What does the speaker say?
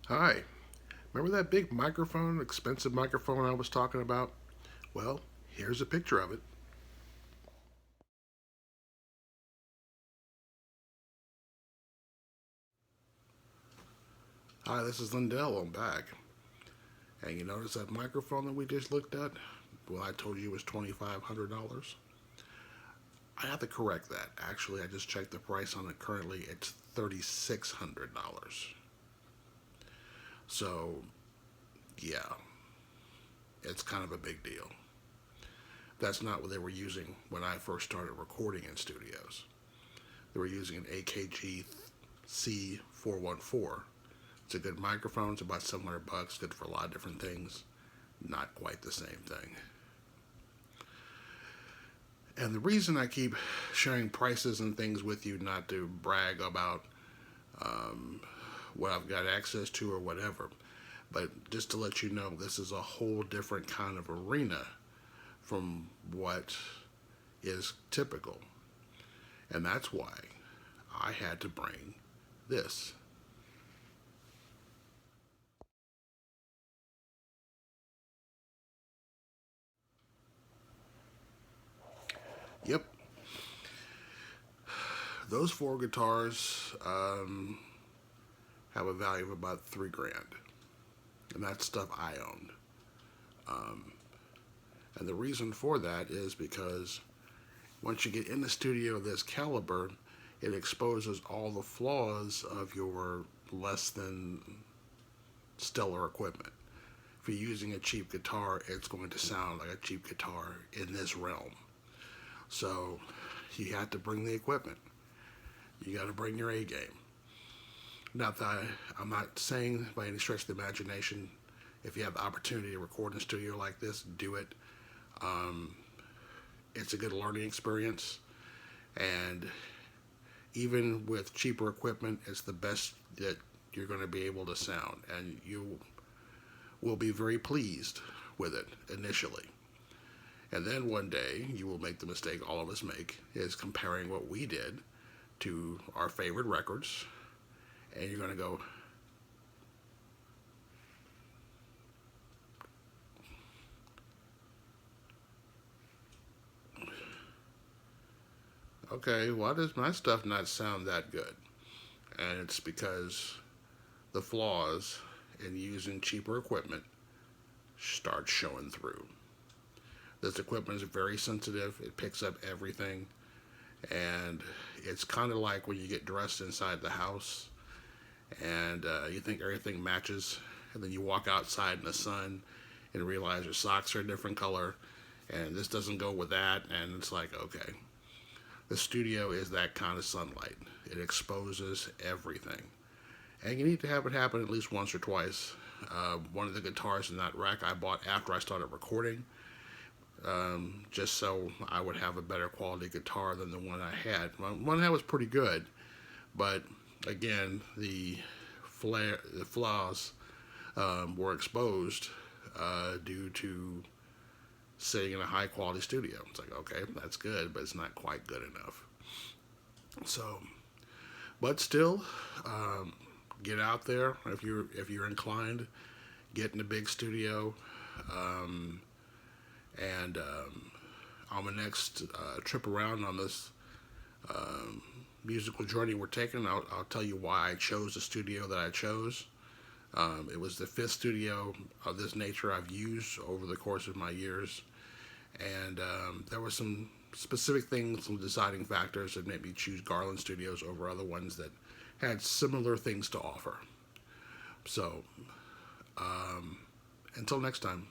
Hi. Remember that big microphone, expensive microphone I was talking about? Well, here's a picture of it. Hi, this is Lindell. I'm back. And you notice that microphone that we just looked at? Well, I told you it was $2,500. I have to correct that. Actually, I just checked the price on it currently. It's $3,600. So, yeah, it's kind of a big deal. That's not what they were using when I first started recording in studios. They were using an AKG C414. It's a good microphone. It's about $700. Good for a lot of different things. Not quite the same thing. And the reason I keep sharing prices and things with you, not to brag about um, what I've got access to or whatever, but just to let you know, this is a whole different kind of arena from what is typical. And that's why I had to bring this. Yep, those four guitars have a value of about 3 grand, and that's stuff I owned. Um, and the reason for that is because once you get in the studio of this caliber, it exposes all the flaws of your less than stellar equipment. If you're using a cheap guitar, it's going to sound like a cheap guitar in this realm. So you have to bring the equipment. You got to bring your A game. Not that I'm not saying by any stretch of the imagination, if you have the opportunity to record in a studio like this, do it. Um, it's a good learning experience, and even with cheaper equipment, it's the best that you're going to be able to sound, and you will be very pleased with it initially. And then one day you will make the mistake all of us make is comparing what we did to our favorite records, and you're going to go, okay, why does my stuff not sound that good? And it's because the flaws in using cheaper equipment start showing through. This equipment is very sensitive, it picks up everything, and it's kind of like when you get dressed inside the house and you think everything matches, and then you walk outside in the sun and realize your socks are a different color, and this doesn't go with that, and it's like, okay, the studio is that kind of sunlight. It exposes everything. And you need to have it happen at least once or twice. One of the guitars in that rack I bought after I started recording, just so I would have a better quality guitar than the one I had. One I had was pretty good, but again, the flaws were exposed due to sitting in a high quality studio. It's like, okay, that's good, but it's not quite good enough. So, but still, um, get out there if you're inclined. Get in a big studio, um, and on the next trip around on this um, musical journey we're taking, I'll tell you why I chose the studio that I chose. It was the fifth studio of this nature I've used over the course of my years, and there were some specific things, some deciding factors that made me choose Garland Studios over other ones that had similar things to offer. So, um, until next time.